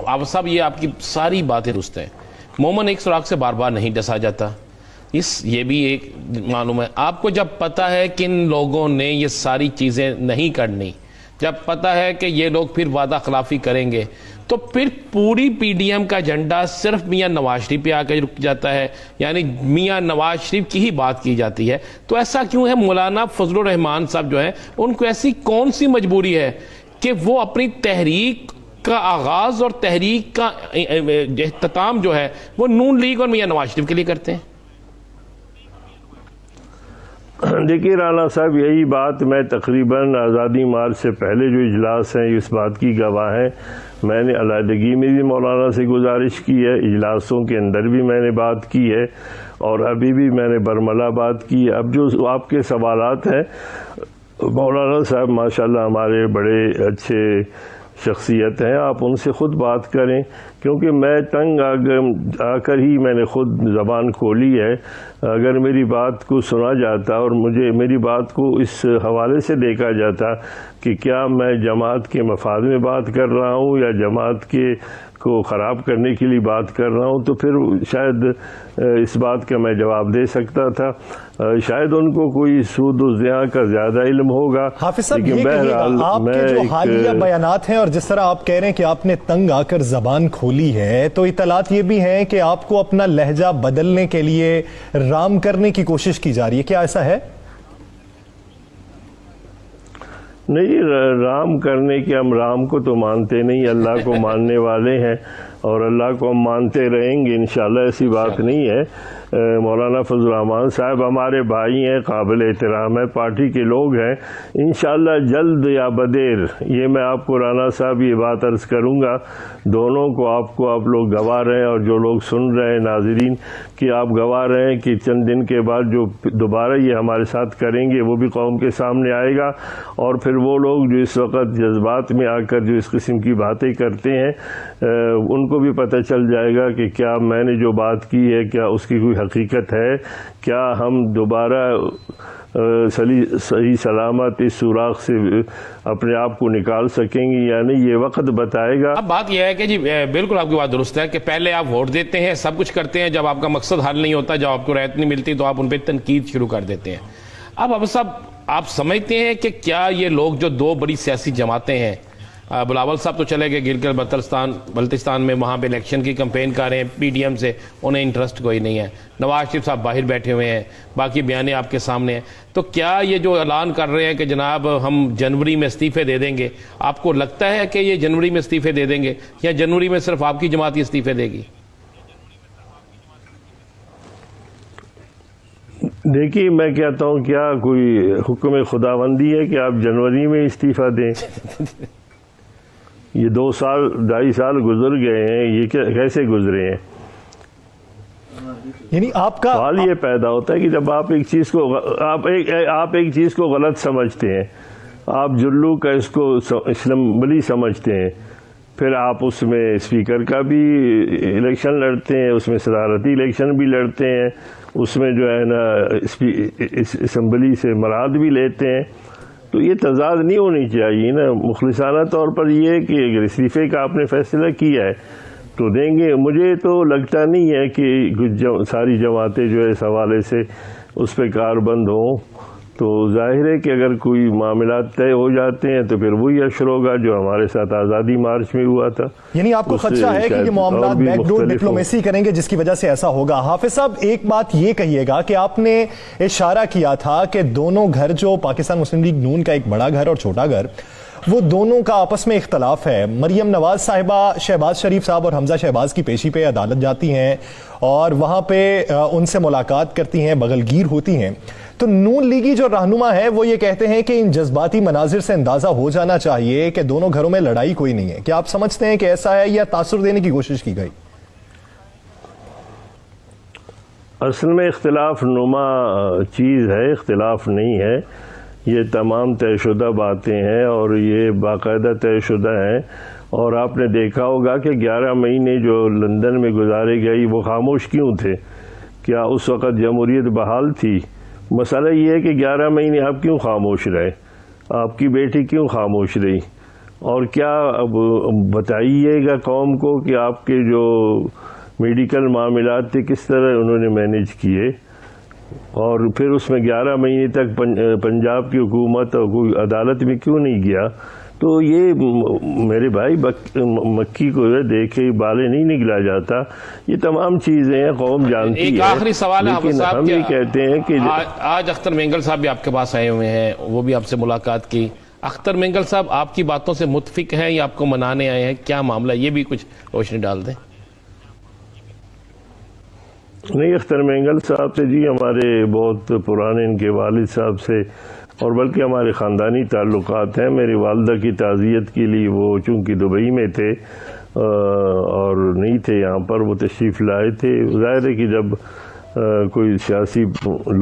آپ صاحب یہ آپ کی ساری باتیں درست ہیں. مومن ایک سراغ سے بار بار نہیں ڈسا جاتا. یہ بھی ایک معلوم ہے آپ کو. جب پتہ ہے کہ ان لوگوں نے یہ ساری چیزیں نہیں کرنی, جب پتہ ہے کہ یہ لوگ پھر وعدہ خلافی کریں گے, تو پھر پوری پی ڈی ایم کا ایجنڈا صرف میاں نواز شریف پہ آ کے رک جاتا ہے, یعنی میاں نواز شریف کی ہی بات کی جاتی ہے. تو ایسا کیوں ہے؟ مولانا فضل الرحمان صاحب جو ہیں ان کو ایسی کون سی مجبوری ہے کہ وہ اپنی تحریک کا آغاز اور تحریک کا اختتام جو ہے وہ نون لیگ اور میاں نواز شریف کے لیے کرتے ہیں؟ دیکھیے رانا صاحب, یہی بات میں تقریباً آزادی مارچ سے پہلے جو اجلاس ہیں اس بات کی گواہ ہیں. میں نے علیحدگی میں بھی مولانا سے گزارش کی ہے, اجلاسوں کے اندر بھی میں نے بات کی ہے, اور ابھی بھی میں نے برملا بات کی ہے. اب جو آپ کے سوالات ہیں مولانا صاحب ماشاءاللہ ہمارے بڑے اچھے شخصیت ہیں, آپ ان سے خود بات کریں, کیونکہ میں تنگ آ کر ہی میں نے خود زبان کھولی ہے. اگر میری بات کو سنا جاتا اور مجھے میری بات کو اس حوالے سے دیکھا جاتا کہ کیا میں جماعت کے مفاد میں بات کر رہا ہوں یا جماعت کو خراب کرنے کے لیے بات کر رہا ہوں, تو پھر شاید اس بات کا میں جواب دے سکتا تھا. شاید ان کو کوئی سود و زیاں کا زیادہ علم ہوگا. حافظ صاحب یہ کہیے گا, آپ کے جو حالیہ بیانات ہیں اور جس طرح آپ کہہ رہے ہیں کہ آپ نے تنگ آ کر زبان کھولی ہے, تو اطلاعات یہ بھی ہیں کہ آپ کو اپنا لہجہ بدلنے کے لیے رام کرنے کی کوشش کی جا رہی ہے, کیا ایسا ہے؟ نہیں, رام کرنے کے ہم رام کو تو مانتے نہیں, اللہ کو ماننے والے ہیں اور اللہ کو ہم مانتے رہیں گے انشاءاللہ, ایسی بات نہیں ہے. مولانا فضل الرحمان صاحب ہمارے بھائی ہیں, قابل احترام ہے, پارٹی کے لوگ ہیں. انشاءاللہ جلد یا بدیر, یہ میں آپ کو رانا صاحب یہ بات عرض کروں گا, دونوں کو آپ لوگ گواہ رہے ہیں اور جو لوگ سن رہے ہیں ناظرین کہ آپ گواہ رہے ہیں کہ چند دن کے بعد جو دوبارہ یہ ہمارے ساتھ کریں گے وہ بھی قوم کے سامنے آئے گا. اور پھر وہ لوگ جو اس وقت جذبات میں آ کر جو اس قسم کی باتیں کرتے ہیں ان کو بھی پتہ چل جائے گا کہ کیا میں نے جو بات کی ہے کیا اس کی کوئی حقیقت ہے, کیا ہم دوبارہ صحیح سلامت اس سوراخ سے اپنے آپ کو نکال سکیں گے یا نہیں, یہ وقت بتائے گا. اب بات یہ ہے کہ جی بالکل آپ کی بات درست ہے کہ پہلے آپ ووٹ دیتے ہیں, سب کچھ کرتے ہیں, جب آپ کا مقصد حل نہیں ہوتا, جب آپ کو رعایت نہیں ملتی تو آپ ان پہ تنقید شروع کر دیتے ہیں. اب صاحب آپ سمجھتے ہیں کہ کیا یہ لوگ جو دو بڑی سیاسی جماعتیں ہیں, بلاول صاحب تو چلے گئے گلگت بلتستان میں, وہاں پہ الیکشن کی کمپین کر رہے ہیں پی ڈی ایم سے, انہیں انٹرسٹ کوئی نہیں ہے, نواز شریف صاحب باہر بیٹھے ہوئے ہیں, باقی بیانے آپ کے سامنے ہیں. تو کیا یہ جو اعلان کر رہے ہیں کہ جناب ہم جنوری میں استعفے دے دیں گے, آپ کو لگتا ہے کہ یہ جنوری میں استعفے دے دیں گے یا جنوری میں صرف آپ کی جماعت ہی استعفے دے گی؟ دیکھیے میں کہتا ہوں کیا کوئی حکم خداوندی ہے کہ آپ جنوری میں استعفیٰ دیں؟ یہ 2 سال 2.5 سال گزر گئے ہیں, یہ کیسے گزرے ہیں؟ یعنی آپ کا سوال یہ پیدا ہوتا ہے کہ جب آپ ایک چیز کو غلط سمجھتے ہیں, آپ جلو کا اس کو اسمبلی سمجھتے ہیں, پھر آپ اس میں اسپیکر کا بھی الیکشن لڑتے ہیں, اس میں صدارتی الیکشن بھی لڑتے ہیں, اس میں جو ہے نا اسمبلی سے مراد بھی لیتے ہیں. تو یہ تضاد نہیں ہونی چاہیے نا. مخلصانہ طور پر یہ کہ اگر استعفے کا آپ نے فیصلہ کیا ہے تو دیں گے. مجھے تو لگتا نہیں ہے کہ ساری جماعتیں جو ہے اس حوالے سے اس پہ کاربند ہوں. تو ظاہر ہے کہ اگر کوئی معاملات طے ہو جاتے ہیں تو پھر وہی اشر ہوگا جو ہمارے ساتھ آزادی مارچ میں ہوا تھا. یعنی آپ کو خدشہ ہے کہ یہ معاملات بیک ڈور ڈپلومیسی کریں گے جس کی وجہ سے ایسا ہوگا. حافظ صاحب ایک بات یہ کہیے گا کہ آپ نے اشارہ کیا تھا کہ دونوں گھر, جو پاکستان مسلم لیگ نون کا ایک بڑا گھر اور چھوٹا گھر, وہ دونوں کا آپس میں اختلاف ہے. مریم نواز صاحبہ شہباز شریف صاحب اور حمزہ شہباز کی پیشی پہ عدالت جاتی ہیں اور وہاں پہ ان سے ملاقات کرتی ہیں, بغلگیر ہوتی ہیں. تو نون لیگی جو رہنما ہے وہ یہ کہتے ہیں کہ ان جذباتی مناظر سے اندازہ ہو جانا چاہیے کہ دونوں گھروں میں لڑائی کوئی نہیں ہے. کیا آپ سمجھتے ہیں کہ ایسا ہے یا تاثر دینے کی کوشش کی گئی؟ اصل میں اختلاف نما چیز ہے, اختلاف نہیں ہے. یہ تمام طے شدہ باتیں ہیں اور یہ باقاعدہ طے شدہ ہیں. اور آپ نے دیکھا ہوگا کہ 11 مہینے جو لندن میں گزارے گئی وہ خاموش کیوں تھے؟ کیا اس وقت جمہوریت بحال تھی؟ مسئلہ یہ ہے کہ 11 مہینے آپ کیوں خاموش رہے, آپ کی بیٹی کیوں خاموش رہی, اور کیا اب بتائیے گا قوم کو کہ آپ کے جو میڈیکل معاملات تھے کس طرح انہوں نے مینیج کیے، اور پھر اس میں 11 مہینے تک پنجاب کی حکومت اور کوئی عدالت میں کیوں نہیں گیا؟ تو یہ میرے بھائی مکھی کو دیکھے بالے نہیں نکلا جاتا، یہ تمام چیزیں قوم جانتی ہے۔ ایک آخری سوال ہے لیکن ہم یہ کہتے ہیں کہ آج اختر مینگل صاحب بھی آپ کے پاس آئے ہوئے ہیں، وہ بھی آپ سے ملاقات کی۔ اختر مینگل صاحب آپ کی باتوں سے متفق ہیں یا آپ کو منانے آئے ہیں؟ کیا معاملہ، یہ بھی کچھ روشنی ڈال دیں۔ نہیں، اختر مینگل صاحب سے جی ہمارے بہت پرانے ان کے والد صاحب سے اور بلکہ ہمارے خاندانی تعلقات ہیں۔ میری والدہ کی تعزیت کے لیے وہ چونکہ دبئی میں تھے اور نہیں تھے یہاں پر، وہ تشریف لائے تھے۔ ظاہر ہے کہ جب کوئی سیاسی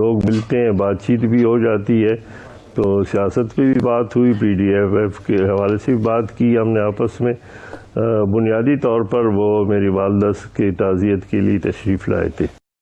لوگ ملتے ہیں بات چیت بھی ہو جاتی ہے، تو سیاست پہ بھی بات ہوئی، پی ڈی ایف کے حوالے سے بھی بات کی ہم نے آپس میں۔ بنیادی طور پر وہ میری والدہ کے تعزیت کے لیے تشریف لائے تھے۔